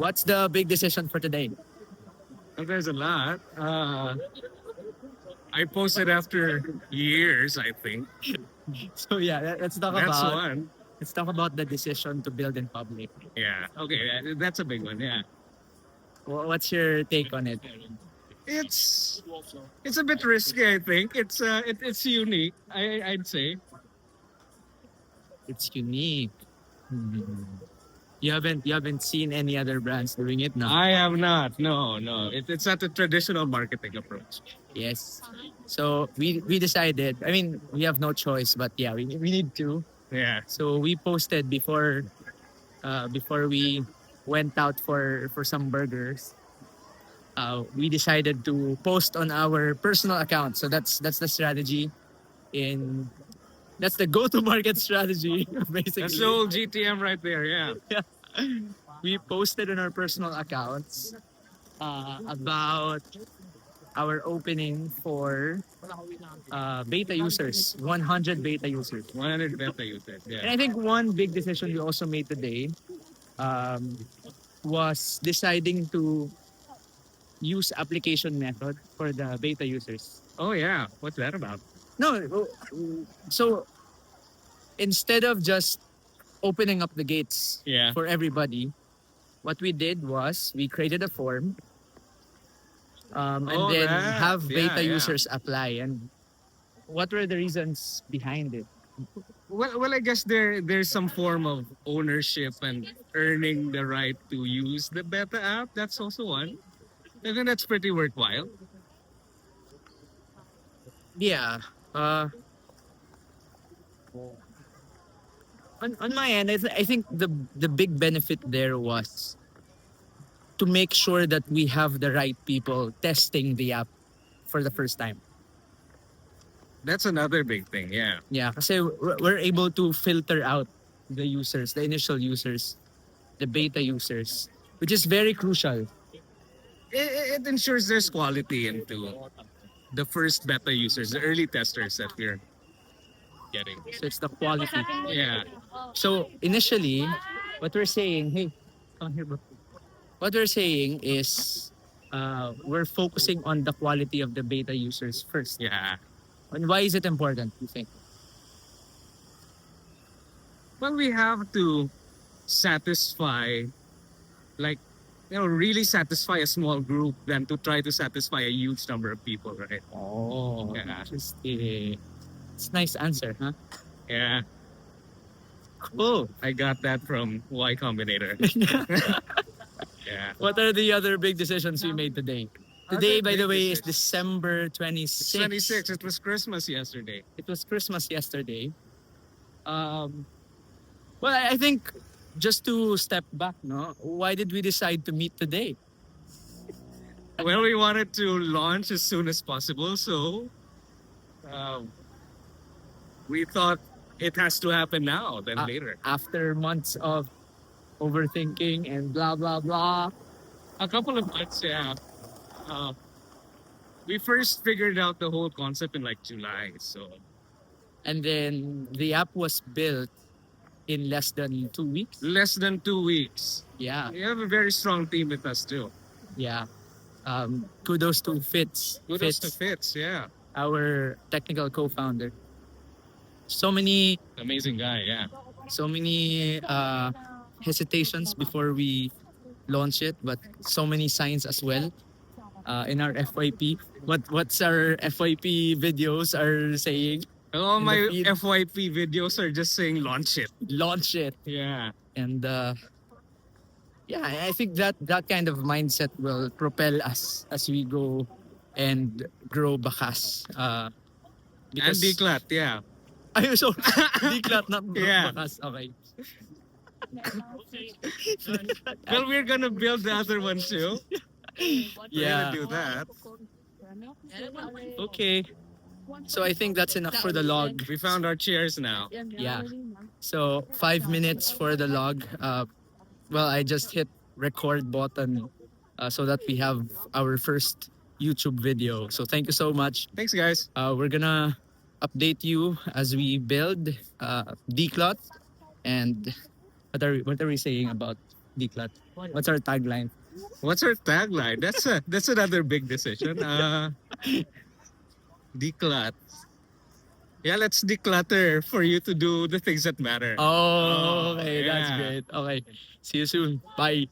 What's the big decision for today? Well, there's a lot. I posted after years, I think. So yeah, That's one. let's talk about the decision to build in public. Yeah. Okay. That's a big one. Yeah. What's your take on it? It's it's a bit risky. I think it's unique. I'd say. It's unique. Hmm. You haven't seen any other brands doing it now. I have not. No, no. It's not a traditional marketing approach. Yes. So we decided. I mean, we have no choice, but yeah, we need to. Yeah. So we posted before we went out for some burgers. We decided to post on our personal account. So that's the strategy. In That's the go-to-market strategy, basically. That's the old GTM right there. Yeah. Yeah. We posted on our personal accounts about our opening for beta users, 100 beta users. 100 beta users. And Yeah. I think one big decision we also made today um, was deciding to use application method for the beta users. Oh yeah. What's that about? No, so instead of just opening up the gates Yeah. for everybody, what we did was we created a form and Oh, then that. have Yeah, beta yeah. users apply. And what were the reasons behind it? Well, I guess there's some form of ownership and earning the right to use the beta app. That's also one. I think that's pretty worthwhile. Yeah. On my end, I think the big benefit there was to make sure that we have the right people testing the app for the first time. That's another big thing. Yeah. Yeah, kasi we're able to filter out the users, the initial users, the beta users, which is very crucial. It ensures there's quality into the first beta users, the early testers that we're getting. So it's the quality. Yeah. So initially, what we're saying, hey, come here, bro. What we're saying is we're focusing on the quality of the beta users first. Yeah. And why is it important, you think? Well, we have to satisfy, like, really satisfy a small group than to try to satisfy a huge number of people, right? Oh, Yeah. interesting. It's a nice answer, huh? Yeah. Cool. I got that from Y Combinator. Yeah. What are the other big decisions we made today? Today, by the way, is December 26th. 26. It was Christmas yesterday. It was Christmas yesterday. Um, well, I think just to step back, no, why did we decide to meet today? Well, we wanted to launch as soon as possible, so we thought it has to happen now than Ah. later. After months of overthinking and blah blah blah. A couple of months, yeah. We first figured out the whole concept in like July, so And then the app was built in less than 2 weeks. less than 2 weeks. Yeah, We have a very strong team with us too. yeah. Kudos to Fitz. Kudos to Fitz, yeah. Our technical co-founder. So many Amazing guy, yeah. hesitations before we launch it, but so many signs as well in our FYP. What's our FYP videos are saying? All In my the feed. FYP videos are just saying launch it. Launch it. Yeah. And yeah, I think that kind of mindset will propel us as we go and grow Bakas. And Declut, yeah. Ay, so, Declut, not Yeah. Bakas. Okay. Well, we're gonna build the other one too. We're Yeah. gonna do that. Okay. So I think that's enough for the log. We found our chairs now. Yeah. So 5 minutes for the log. Well, I just hit record button so that we have our first YouTube video. So thank you so much. Thanks, guys. We're gonna update you as we build Declut. And what are we saying about Declut. What's our tagline? What's our tagline? That's another big decision. Declut. Yeah, let's declutter for you to do the things that matter. Oh, Oh, okay. That's yeah. great. Okay. See you soon. Bye.